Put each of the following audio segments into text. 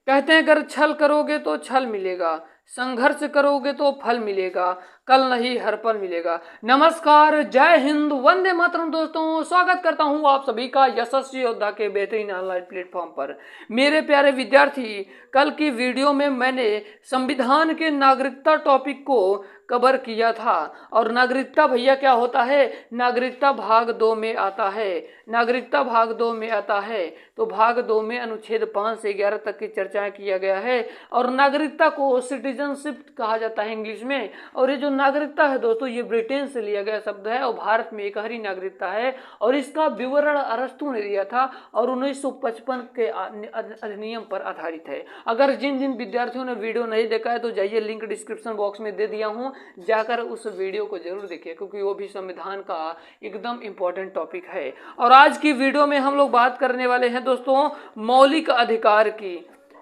कहते हैं अगर छल करोगे तो छल मिलेगा, संघर्ष करोगे तो फल मिलेगा, कल नहीं हर पल मिलेगा। नमस्कार, जय हिंद, वंदे मातरम। दोस्तों, स्वागत करता हूं आप सभी का यशस्वी योद्धा के बेहतरीन ऑनलाइन प्लेटफॉर्म पर। मेरे प्यारे विद्यार्थी, कल की वीडियो में मैंने संविधान के नागरिकता टॉपिक को कवर किया था। और नागरिकता भैया क्या होता है, नागरिकता भाग 2 में आता है। नागरिकता भाग 2 में आता है तो भाग 2 में अनुच्छेद 5 से 11 तक की चर्चाएं किया गया है। और नागरिकता को सिटीजनशिप कहा जाता है इंग्लिश में। और ये जो नागरिकता है दोस्तों, ये ब्रिटेन से लिया गया शब्द है और भारत में एक ही नागरिकता है। और इसका विवरण अरस्तू ने दिया था और 1955 के अधिनियम पर आधारित है। अगर जिन जिन विद्यार्थियों ने वीडियो नहीं देखा है तो जाइए, लिंक डिस्क्रिप्शन बॉक्स में दे दिया हूँ, जाकर उस वीडियो को जरूर देखिए, क्योंकि वो भी संविधान का एकदम इंपॉर्टेंट टॉपिक है। और आज की वीडियो में हम लोग बात करने वाले हैं दोस्तों मौलिक अधिकार की।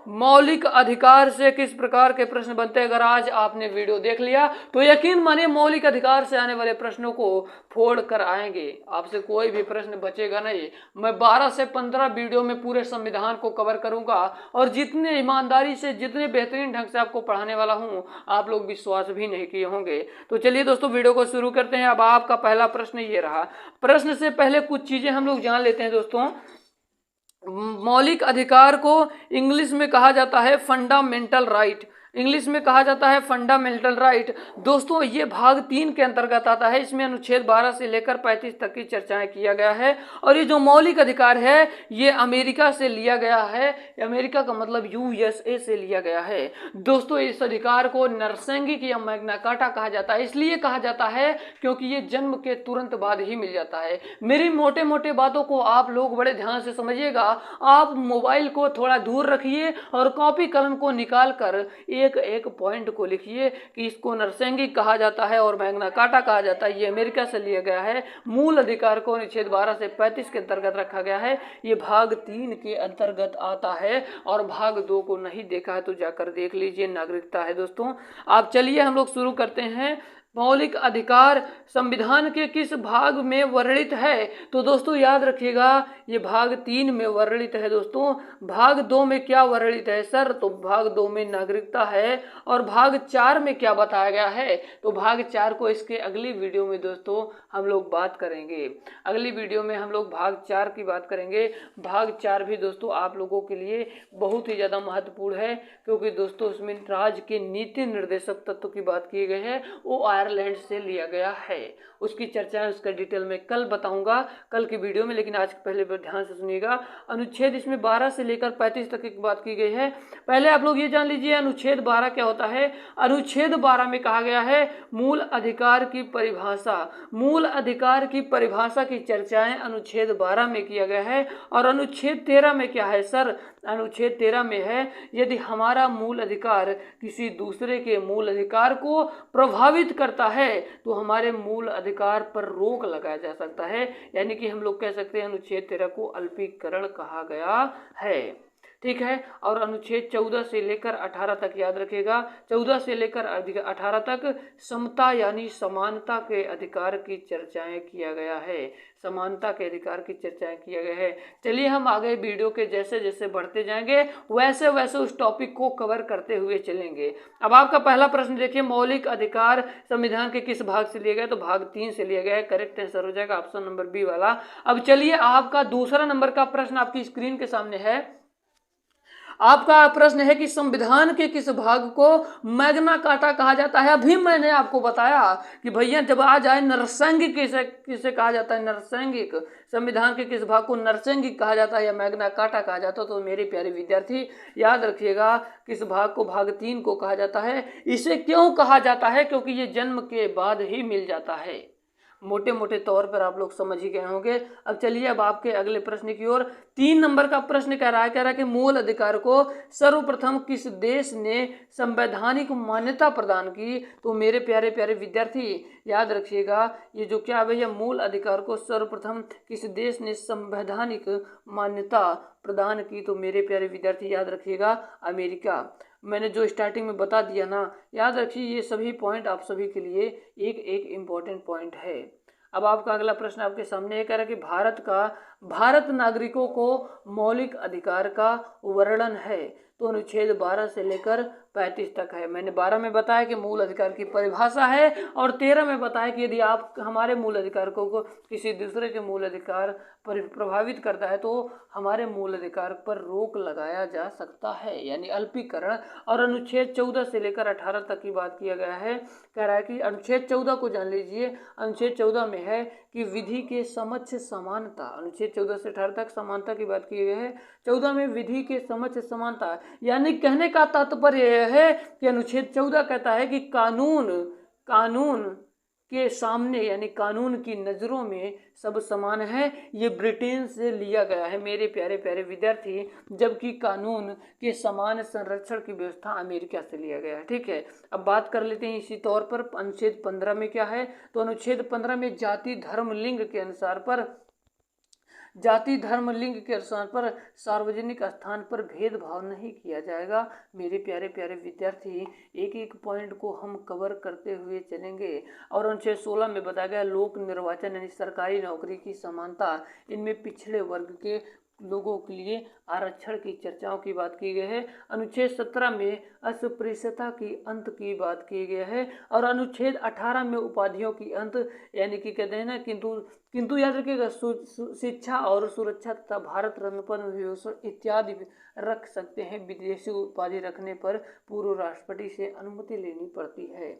मौलिक अधिकार से किस प्रकार के प्रश्न बनते हैं। अगर आज आपने वीडियो देख लिया तो यकीन मानिए मौलिक अधिकार से आने वाले प्रश्नों को फोड़ कर आएंगे, आपसे कोई भी प्रश्न बचेगा नहीं। मैं 12 से 15 वीडियो में पूरे संविधान को कवर करूंगा और जितने ईमानदारी से, जितने बेहतरीन ढंग से आपको पढ़ाने वाला हूं, आप लोग विश्वास भी नहीं किए होंगे। तो चलिए दोस्तों, वीडियो को शुरू करते हैं। अब आपका पहला प्रश्न ये रहा। प्रश्न से पहले कुछ चीजें हम लोग जान लेते हैं दोस्तों। मौलिक अधिकार को इंग्लिश में कहा जाता है फंडामेंटल राइट। इंग्लिश में कहा जाता है फंडामेंटल राइट। दोस्तों, ये भाग 3 के अंतर्गत आता है। इसमें अनुच्छेद 12 से लेकर 35 तक की चर्चाएं किया गया है। और ये जो मौलिक अधिकार है ये अमेरिका से लिया गया है। अमेरिका का मतलब यूएसए से लिया गया है। दोस्तों, इस अधिकार को नरसंगिक या मैग्ना कार्टा कहा जाता है। इसलिए कहा जाता है क्योंकि ये जन्म के तुरंत बाद ही मिल जाता है। मेरी मोटे मोटे बातों को आप लोग बड़े ध्यान से समझिएगा। आप मोबाइल को थोड़ा दूर रखिए और कॉपी कलम को निकाल कर एक एक पॉइंट को लिखिए कि इसको नरसंगिक कहा जाता है और मैग्ना कार्टा कहा जाता है। ये अमेरिका से लिया गया है। मूल अधिकार को अनुच्छेद 12 से 35 के अंतर्गत रखा गया है। ये भाग 3 के अंतर्गत आता है। और भाग 2 को नहीं देखा है तो जाकर देख लीजिए, नागरिकता है दोस्तों। आप चलिए हम लोग शुरू करते हैं। मौलिक अधिकार संविधान के किस भाग में वर्णित है। तो दोस्तों याद रखिएगा, ये भाग 3 में वर्णित है। दोस्तों, भाग 2 में क्या वर्णित है सर? तो भाग 2 में नागरिकता है। और भाग 4 में क्या बताया गया है? तो भाग 4 को इसके अगली वीडियो में दोस्तों हम लोग बात करेंगे। अगली वीडियो में हम लोग भाग 4 की बात करेंगे। भाग 4 भी दोस्तों आप लोगों के लिए बहुत ही ज़्यादा महत्वपूर्ण है, क्योंकि दोस्तों उसमें राज्य के नीति निर्देशक तत्व की बात की गई है। वो आयरलैंड से लिया गया है। उसकी चर्चा उसका डिटेल में कल बताऊंगा, कल की वीडियो में। लेकिन आज पहले ध्यान से सुनिएगा। अनुच्छेद इसमें 12 से लेकर 35 तक की बात की गई है। पहले आप लोग ये जान लीजिए अनुच्छेद 12 क्या होता है। अनुच्छेद 12 में कहा गया है मूल अधिकार की परिभाषा। मूल अधिकार की परिभाषा की चर्चाएं अनुच्छेद 12 में किया गया है। और अनुच्छेद 13 में क्या है सर? अनुच्छेद 13 में है यदि हमारा मूल अधिकार किसी दूसरे के मूल अधिकार को प्रभावित करता है तो हमारे मूल अधिकार पर रोक लगाया जा सकता है। यानी कि हम लोग कह सकते हैं अनुच्छेद 13 को अल्पीकरण कहा गया है। ठीक है। और अनुच्छेद 14 से लेकर 18 तक याद रखिएगा। 14 से लेकर 18 तक समता यानी समानता के अधिकार की चर्चाएं किया गया है। समानता के अधिकार की चर्चाएं किया गया है। चलिए हम आगे वीडियो के जैसे जैसे बढ़ते जाएंगे वैसे वैसे उस टॉपिक को कवर करते हुए चलेंगे। अब आपका पहला प्रश्न देखिए, मौलिक अधिकार संविधान के किस भाग से लिया गया? तो भाग 3 से लिया गया है। करेक्ट आंसर हो जाएगा ऑप्शन नंबर बी वाला। अब चलिए आपका दूसरा नंबर का प्रश्न आपकी स्क्रीन के सामने है। आपका प्रश्न है कि संविधान के किस भाग को मैग्ना कार्टा कहा जाता है। अभी मैंने आपको बताया कि भैया जब आ जाए नरसंगिक किसे कहा जाता है, नरसंगिक। संविधान के किस भाग को नरसंगिक कहा जाता है या मैग्ना कार्टा कहा जाता है। तो मेरे प्यारे विद्यार्थी याद रखिएगा, किस भाग को? भाग 3 को कहा जाता है। इसे क्यों कहा जाता है? क्योंकि ये जन्म के बाद ही मिल जाता है। मोटे मोटे तौर पर आप लोग समझ ही गए होंगे। अब चलिए अब आपके अगले प्रश्न की ओर। 3 नंबर का प्रश्न कह रहा है कि मूल अधिकार को सर्वप्रथम किस देश ने संवैधानिक मान्यता प्रदान की। तो मेरे प्यारे प्यारे विद्यार्थी याद रखिएगा, ये जो क्या भैया मूल अधिकार को सर्वप्रथम किस देश ने संवैधानिक मान्यता प्रदान की। तो मेरे प्यारे विद्यार्थी याद रखिएगा, अमेरिका। मैंने जो स्टार्टिंग में बता दिया ना, याद रखिए ये सभी पॉइंट आप सभी के लिए एक एक इम्पॉर्टेंट पॉइंट है। अब आपका अगला प्रश्न आपके सामने ये कह रहा है कि भारत नागरिकों को मौलिक अधिकार का वर्णन है। तो अनुच्छेद 12 से लेकर 35 तक है। मैंने 12 में बताया कि मूल अधिकार की परिभाषा है और 13 में बताया कि यदि आप हमारे मूल अधिकार को किसी दूसरे के मूल अधिकार पर प्रभावित करता है तो हमारे मूल अधिकार पर रोक लगाया जा सकता है, यानी अल्पीकरण। और अनुच्छेद 14 से लेकर 18 तक की बात किया गया है। कह रहा है कि अनुच्छेद 14 को जान लीजिए। अनुच्छेद 14 में है कि विधि के समक्ष समानता। अनुच्छेद 14 से 18 तक समानता की बात की गई है। 14 में विधि के समक्ष समानता, यानी कहने का तात्पर्य यह है कि अनुच्छेद 14 कहता है कि कानून के सामने यानी कानून की नज़रों में सब समान है। ये ब्रिटेन से लिया गया है मेरे प्यारे प्यारे विद्यार्थी, जबकि कानून के समान संरक्षण की व्यवस्था अमेरिका से लिया गया है। ठीक है, अब बात कर लेते हैं इसी तौर पर अनुच्छेद 15 में क्या है। तो अनुच्छेद 15 में जाति धर्म लिंग के अनुसार पर सार्वजनिक स्थान पर भेदभाव नहीं किया जाएगा। मेरे प्यारे प्यारे विद्यार्थी, एक एक पॉइंट को हम कवर करते हुए चलेंगे। और अनुच्छेद 16 में बताया गया लोक निर्वाचन यानी सरकारी नौकरी की समानता, इनमें पिछड़े वर्ग के लोगों के लिए आरक्षण की चर्चाओं की बात की गई है। अनुच्छेद 17 में अस्पृश्यता की अंत की बात की गई है। और अनुच्छेद 18 में उपाधियों की अंत, यानी कि कहते हैं ना किंतु याद रखिएगा शिक्षा और सुरक्षा तथा भारत रत्न पद्म विभूषण इत्यादि रख सकते हैं। विदेशी उपाधि रखने पर पूर्व राष्ट्रपति से अनुमति लेनी पड़ती है।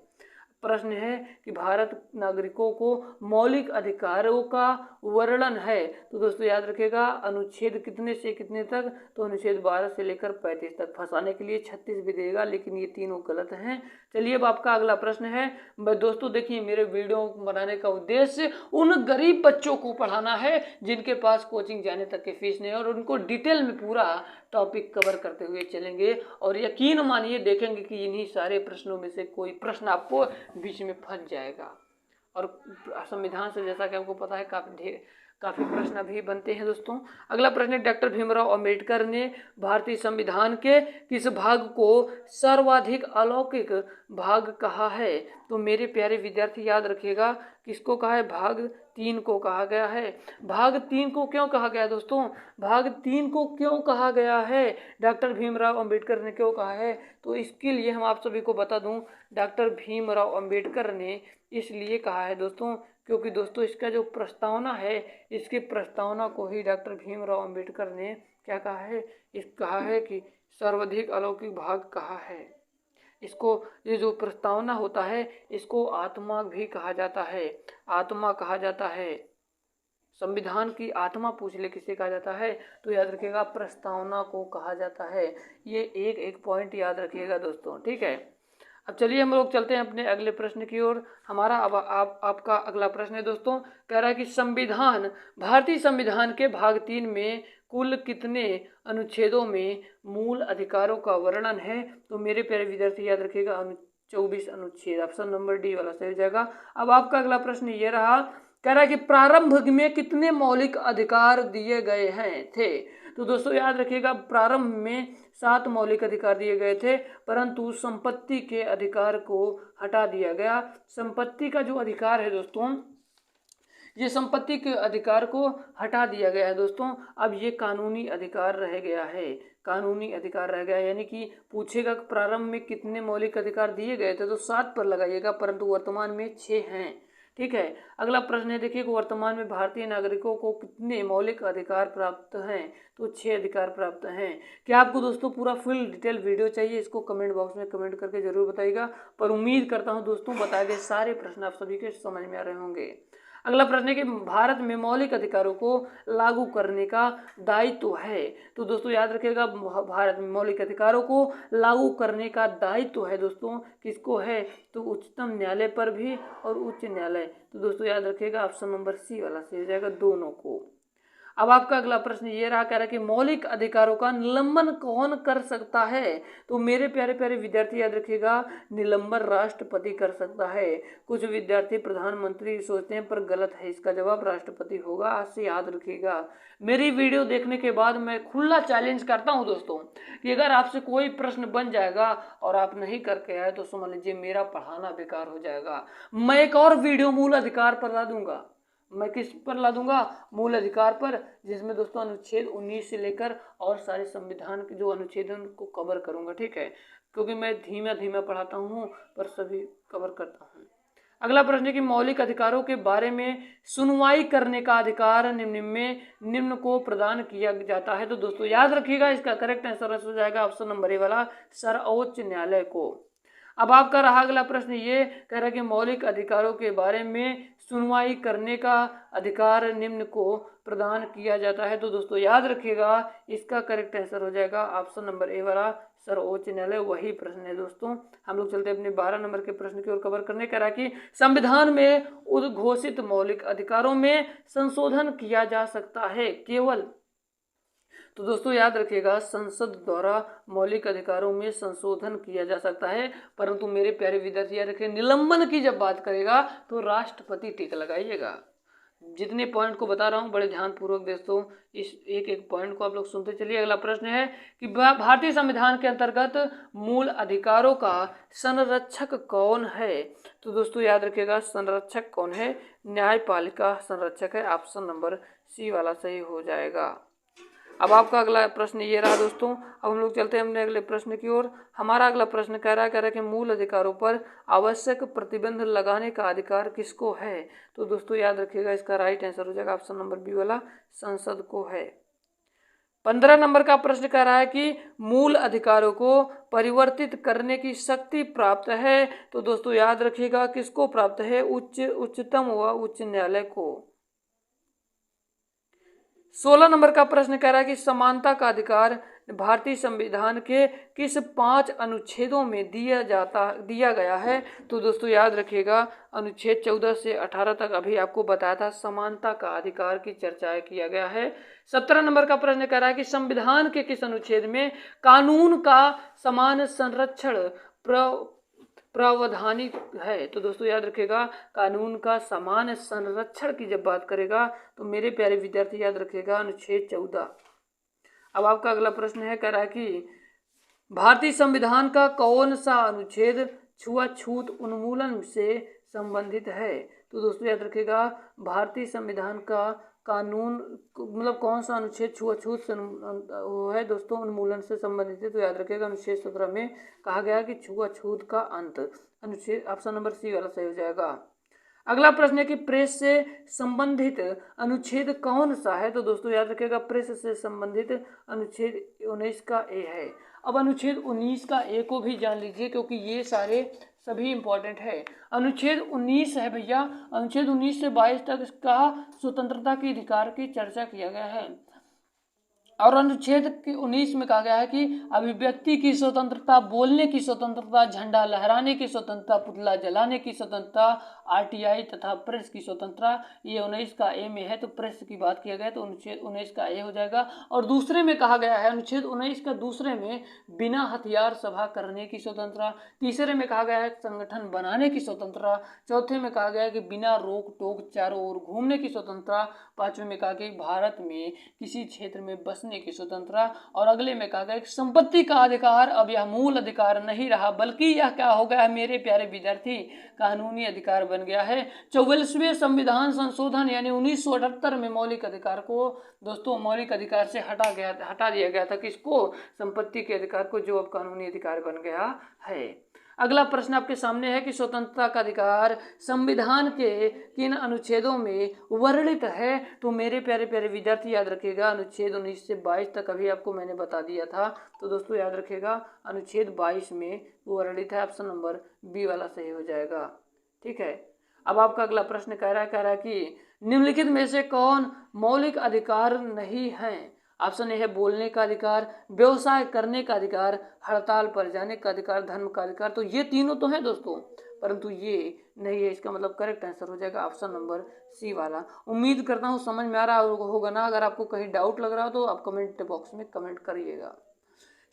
प्रश्न है कि भारत नागरिकों को मौलिक अधिकारों का वर्णन है। तो दोस्तों याद रखिएगा अनुच्छेद कितने से कितने तक, तो अनुच्छेद 12 से लेकर 35 तक। फंसाने के लिए 36 भी देगा, लेकिन ये तीनों गलत हैं। चलिए अब आपका अगला प्रश्न है। दोस्तों देखिए, मेरे वीडियो बनाने का उद्देश्य उन गरीब बच्चों को पढ़ाना है जिनके पास कोचिंग जाने तक की फीस नहीं है, और उनको डिटेल में पूरा टॉपिक कवर करते हुए चलेंगे। और यकीन मानिए देखेंगे कि इन्हीं सारे प्रश्नों में से कोई प्रश्न आपको बीच में फंस जाएगा। और संविधान से जैसा कि आपको पता है काफ़ी प्रश्न अभी बनते हैं। दोस्तों अगला प्रश्न, डॉक्टर भीमराव अंबेडकर ने भारतीय संविधान के किस भाग को सर्वाधिक अलौकिक भाग कहा है। तो मेरे प्यारे विद्यार्थी याद रखिएगा, किसको कहा है, भाग 3 को कहा गया है। भाग 3 को क्यों कहा गया दोस्तों, भाग 3 को क्यों कहा गया है, डॉक्टर भीमराव अंबेडकर ने क्यों कहा है, तो इसके लिए हम आप सभी को बता दूं, डॉक्टर भीमराव अंबेडकर ने इसलिए कहा है दोस्तों, क्योंकि दोस्तों इसका जो प्रस्तावना है, इसकी प्रस्तावना को ही डॉक्टर भीमराव अंबेडकर ने क्या कहा है, कहा है कि सर्वाधिक अलौकिक भाग कहा है। इसको, ये जो प्रस्तावना होता है, इसको आत्मा भी कहा जाता है, आत्मा कहा जाता है। संविधान की आत्मा पूछ ले किसे कहा जाता है, तो याद रखिएगा प्रस्तावना को कहा जाता है। ये एक एक पॉइंट याद रखिएगा दोस्तों, ठीक है। अब चलिए हम लोग चलते हैं अपने अगले प्रश्न की ओर। हमारा अब आपका अगला प्रश्न है दोस्तों, कह रहा है कि भारतीय संविधान के भाग 3 में कुल कितने अनुच्छेदों में मूल अधिकारों का वर्णन है। तो मेरे प्यारे विद्यार्थी याद रखिएगा 24 अनुच्छेद, ऑप्शन नंबर डी वाला सही हो जाएगा। अब आपका अगला प्रश्न ये रहा, कह रहा है कि प्रारंभ में कितने मौलिक अधिकार दिए गए हैं थे। तो दोस्तों याद रखिएगा प्रारंभ में 7 मौलिक अधिकार दिए गए थे, परंतु संपत्ति के अधिकार को हटा दिया गया। संपत्ति का जो अधिकार है दोस्तों, ये संपत्ति के अधिकार को हटा दिया गया है दोस्तों। अब ये कानूनी अधिकार रह गया है, कानूनी अधिकार रह गया, यानी कि पूछेगा प्रारंभ में कितने मौलिक अधिकार दिए गए थे तो 7 पर लगाइएगा, परंतु वर्तमान में 6 हैं, ठीक है। अगला प्रश्न है, देखिए वर्तमान में भारतीय नागरिकों को कितने मौलिक अधिकार प्राप्त हैं, तो 6 अधिकार प्राप्त हैं। क्या आपको दोस्तों पूरा फुल डिटेल वीडियो चाहिए, इसको कमेंट बॉक्स में कमेंट करके जरूर बताइएगा। पर उम्मीद करता हूं दोस्तों बताए गए सारे प्रश्न आप सभी के समझ में आ रहे होंगे। अगला प्रश्न है कि भारत में मौलिक अधिकारों को लागू करने का दायित्व है। तो दोस्तों याद रखिएगा भारत में मौलिक अधिकारों को लागू करने का दायित्व है दोस्तों, किसको है, तो उच्चतम न्यायालय पर भी और उच्च न्यायालय। तो दोस्तों याद रखिएगा ऑप्शन नंबर सी वाला सही हो जाएगा, दोनों को। अब आपका अगला प्रश्न ये रहा, कह रहा है कि मौलिक अधिकारों का निलंबन कौन कर सकता है। तो मेरे प्यारे प्यारे विद्यार्थी याद रखिएगा निलंबन राष्ट्रपति कर सकता है। कुछ विद्यार्थी प्रधानमंत्री सोचते हैं, पर गलत है, इसका जवाब राष्ट्रपति होगा, आज से याद रखिएगा। मेरी वीडियो देखने के बाद मैं खुला चैलेंज करता हूं दोस्तों कि अगर आपसे कोई प्रश्न बन जाएगा और आप नहीं करके आए तो समझ लीजिए मेरा पढ़ाना बेकार हो जाएगा। मैं एक और वीडियो मूल अधिकार पर ला दूंगा, मैं किस पर ला दूंगा, मूल अधिकार पर, जिसमें दोस्तों अनुच्छेद 19 से लेकर और सारे संविधान के जो अनुच्छेद हैं उनको कवर करूंगा। ठीक है, क्योंकि मैं धीमा धीमा पढ़ाता हूँ पर सभी कवर करता हूँ। अगला प्रश्न है कि मौलिक अधिकारों के बारे में सुनवाई करने का अधिकार निम्न को प्रदान किया जाता है। तो दोस्तों याद रखिएगा, इसका करेक्ट आंसर हो जाएगा ऑप्शन नंबर ए वाला, सर्वोच्च न्यायालय को। अब आपका रहा अगला प्रश्न, ये कह रहा है कि मौलिक अधिकारों के बारे में सुनवाई करने का अधिकार निम्न को प्रदान किया जाता है। तो दोस्तों याद रखिएगा, इसका करेक्ट आंसर हो जाएगा ऑप्शन नंबर ए वाला, सर्वोच्च न्यायालय। वही प्रश्न है दोस्तों। हम लोग चलते हैं अपने 12 नंबर के प्रश्न की ओर कवर करने। कह रहा है कि संविधान में उद्घोषित मौलिक अधिकारों में संशोधन किया जा सकता है केवल। तो दोस्तों याद रखिएगा, संसद द्वारा मौलिक अधिकारों में संशोधन किया जा सकता है, परंतु मेरे प्यारे विद्यार्थी याद रखिए, निलंबन की जब बात करेगा तो राष्ट्रपति टिक लगाइएगा। जितने पॉइंट को बता रहा हूँ बड़े ध्यानपूर्वक दोस्तों इस एक एक पॉइंट को आप लोग सुनते चलिए। अगला प्रश्न है कि भारतीय संविधान के अंतर्गत मूल अधिकारों का संरक्षक कौन है। तो दोस्तों याद रखिएगा, संरक्षक कौन है, न्यायपालिका संरक्षक है। ऑप्शन नंबर सी वाला सही हो जाएगा। अब आपका अगला प्रश्न ये रहा दोस्तों। अब हम लोग चलते हैं अपने अगले प्रश्न की ओर। हमारा अगला प्रश्न कह रहा है कि मूल अधिकारों पर आवश्यक प्रतिबंध लगाने का अधिकार किसको है। तो दोस्तों याद रखिएगा, इसका राइट आंसर हो जाएगा ऑप्शन नंबर बी वाला, संसद को है। 15 नंबर का प्रश्न कह रहा है कि मूल अधिकारों को परिवर्तित करने की शक्ति प्राप्त है। तो दोस्तों याद रखिएगा, किसको प्राप्त है, उच्चतम व उच्च न्यायालय को। 16 नंबर का प्रश्न कह रहा है कि समानता का अधिकार भारतीय संविधान के किस 5 अनुच्छेदों में दिया गया है। तो दोस्तों याद रखिएगा, अनुच्छेद 14 से 18 तक अभी आपको बताया था समानता का अधिकार की चर्चा किया गया है। 17 नंबर का प्रश्न कह रहा है कि संविधान के किस अनुच्छेद में कानून का समान संरक्षण प्रावधानिक है। तो दोस्तों याद रखिएगा, कानून का समान संरक्षण की जब बात करेगा तो मेरे प्यारे विद्यार्थी याद रखिएगा अनुच्छेद 14। अब आपका अगला प्रश्न है, कह रहा है कि भारतीय संविधान का कौन सा अनुच्छेद छुआछूत उन्मूलन से संबंधित है। तो दोस्तों याद रखिएगा, भारतीय संविधान का कानून मतलब कौन सा अनुच्छेद छुआछूत से वो है दोस्तों, उन्मूलन से संबंधित है। तो याद रखिएगा, अनुच्छेद 17 में कहा गया कि छुआछूत का अंत, अनुच्छेद ऑप्शन नंबर सी वाला सही हो जाएगा। अगला प्रश्न है कि प्रेस से संबंधित अनुच्छेद कौन सा है। तो दोस्तों याद रखिएगा, प्रेस से संबंधित अनुच्छेद 19 का ए है। अब अनुच्छेद 19 का ए को भी जान लीजिए, क्योंकि ये सारे सभी इंपॉर्टेंट है। अनुच्छेद 19 है भैया, अनुच्छेद 19 से 22 तक इसका स्वतंत्रता के अधिकार की चर्चा किया गया है। और अनुच्छेद 19 में कहा गया है कि अभिव्यक्ति की स्वतंत्रता, बोलने की स्वतंत्रता, झंडा लहराने की स्वतंत्रता, पुतला जलाने की स्वतंत्रता, आरटीआई तथा प्रेस की स्वतंत्रता, ये 19 का ए में है। तो प्रेस की बात किया गया तो अनुच्छेद 19 का ए हो जाएगा। और दूसरे में कहा गया है, अनुच्छेद 19 का दूसरे में बिना हथियार सभा करने की स्वतंत्रता। तीसरे में कहा गया है संगठन बनाने की स्वतंत्रता। चौथे में कहा गया है कि बिना रोक टोक चारों ओर घूमने की स्वतंत्रता। पांचवें में कहा गया भारत में किसी क्षेत्र में बसने की स्वतंत्रता। और अगले में कहा गया कि संपत्ति का अधिकार अब यह मूल अधिकार नहीं रहा, बल्कि यह क्या हो गया है मेरे प्यारे विद्यार्थी, कानूनी अधिकार बन गया है। 44वें संविधान संशोधन यानी 1978 में मौलिक अधिकार को दोस्तों मौलिक अधिकार से हटा दिया गया था। किसको, संपत्ति के अधिकार को, जो अब कानूनी अधिकार बन गया है। अगला प्रश्न आपके सामने है कि स्वतंत्रता का अधिकार संविधान के किन अनुच्छेदों में वर्णित है। तो मेरे प्यारे प्यारे विद्यार्थी याद रखिएगा, अनुच्छेद 19 से 22 तक अभी आपको मैंने बता दिया था। तो दोस्तों याद रखिएगा, अनुच्छेद 22 में वर्णित है। ऑप्शन नंबर बी वाला सही हो जाएगा। ठीक है, अब आपका अगला प्रश्न कह रहा है कि निम्नलिखित में से कौन मौलिक अधिकार नहीं है। ऑप्शन ए है बोलने का अधिकार, व्यवसाय करने का अधिकार, हड़ताल पर जाने का अधिकार, धर्म का अधिकार। तो ये तीनों तो हैं दोस्तों, परंतु ये नहीं है। इसका मतलब करेक्ट आंसर हो जाएगा ऑप्शन नंबर सी वाला। उम्मीद करता हूँ समझ में आ रहा होगा ना। अगर आपको कहीं डाउट लग रहा हो तो आप कमेंट बॉक्स में कमेंट करिएगा।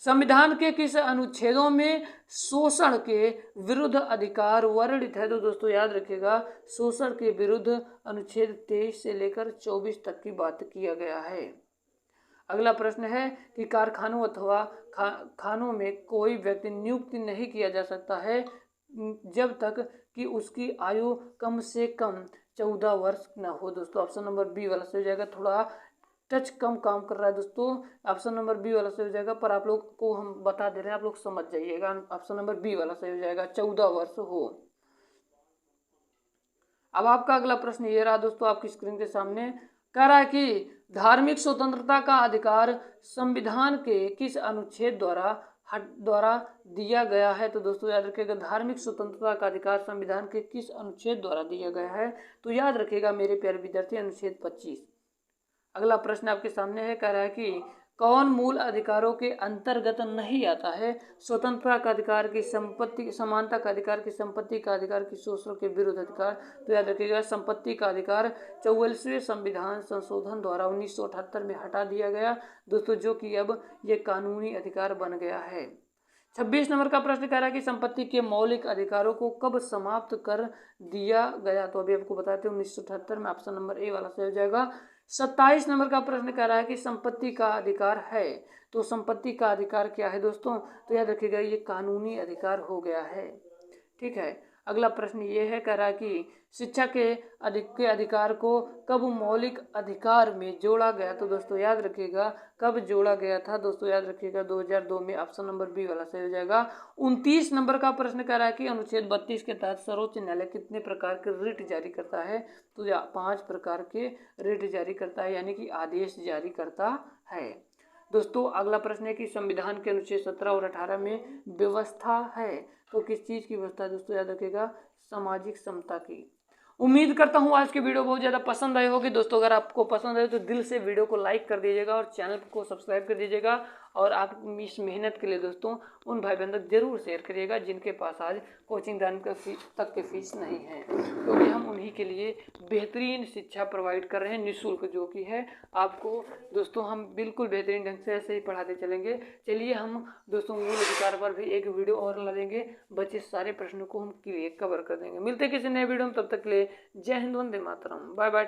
संविधान के किस अनुच्छेदों में शोषण के विरुद्ध अधिकार वर्णित है। तो दोस्तों याद रखिएगा, शोषण के विरुद्ध अनुच्छेद 23 से लेकर 24 तक की बात किया गया है। अगला प्रश्न है कि कारखानों अथवा खानों में कोई व्यक्ति नियुक्त नहीं किया जा सकता है जब तक कि उसकी आयु कम से कम 14 वर्ष न हो दोस्तों। ऑप्शन नंबर बी वाला सही हो जाएगा। थोड़ा टच कम काम कर रहा है दोस्तों, ऑप्शन नंबर बी वाला सही हो जाएगा, पर आप लोग को हम बता दे रहे हैं, आप लोग समझ जाइएगा। ऑप्शन नंबर बी वाला सही हो जाएगा, 14 वर्ष हो। अब आपका अगला प्रश्न ये रहा दोस्तों आपकी स्क्रीन के सामने, कह रहा है कि धार्मिक स्वतंत्रता का अधिकार संविधान के किस अनुच्छेद द्वारा दिया गया है। तो दोस्तों याद रखिएगा, धार्मिक स्वतंत्रता का अधिकार संविधान के किस अनुच्छेद द्वारा दिया गया है। तो याद रखिएगा मेरे प्यारे विद्यार्थी, अनुच्छेद 25। अगला प्रश्न आपके सामने है, कह रहा है कि कौन मूल अधिकारों के अंतर्गत नहीं आता है। स्वतंत्रता का अधिकार की संपत्ति, समानता का अधिकार की संपत्ति का अधिकार की शोषण के विरुद्ध अधिकार। तो याद रखिएगा संपत्ति का अधिकार 44वें संविधान संशोधन द्वारा 1978 में हटा दिया गया दोस्तों, जो कि अब ये कानूनी अधिकार बन गया है। 26 नंबर का प्रश्न कह रहा है कि संपत्ति के मौलिक अधिकारों को कब समाप्त कर दिया गया। तो अभी आपको बताते हैं 1978 में, ऑप्शन नंबर ए वाला सही हो जाएगा। 27 नंबर का प्रश्न कह रहा है कि संपत्ति का अधिकार है। तो संपत्ति का अधिकार क्या है दोस्तों। तो याद रखिएगा ये कानूनी अधिकार हो गया है। ठीक है, अगला प्रश्न ये है, कह रहा है कि शिक्षा के अधिकार को कब मौलिक अधिकार में जोड़ा गया। तो दोस्तों याद रखिएगा कब जोड़ा गया था। दोस्तों याद रखिएगा 2002 में, ऑप्शन नंबर बी वाला सही हो जाएगा। 29 नंबर का प्रश्न कह रहा है कि अनुच्छेद 32 के तहत सर्वोच्च न्यायालय कितने प्रकार के रिट जारी करता है। तो 5 प्रकार के रिट जारी करता है, यानी कि आदेश जारी करता है। दोस्तों अगला प्रश्न है कि संविधान के अनुच्छेद 17 और 18 में व्यवस्था है। तो किस चीज़ की व्यवस्था है दोस्तों, याद रखिएगा सामाजिक समता की। उम्मीद करता हूँ आज की वीडियो बहुत ज़्यादा पसंद आई होगी दोस्तों। अगर आपको पसंद आए तो दिल से वीडियो को लाइक कर दीजिएगा और चैनल को सब्सक्राइब कर दीजिएगा। और आप इस मेहनत के लिए दोस्तों उन भाई बहन तक जरूर शेयर करिएगा जिनके पास आज कोचिंग तक के फीस नहीं है, क्योंकि हम उन्हीं के लिए बेहतरीन शिक्षा प्रोवाइड कर रहे हैं निःशुल्क, जो कि है आपको दोस्तों हम बिल्कुल बेहतरीन ढंग से ऐसे ही पढ़ाते चलेंगे। चलिए हम दोस्तों मूल अधिकार पर भी एक वीडियो और ला देंगे, बचे सारे प्रश्नों को हम क्लियर कवर कर देंगे। मिलते किसी नए वीडियो में, तब तक के लिए जय हिंद, वंदे मातरम, बाय बाय।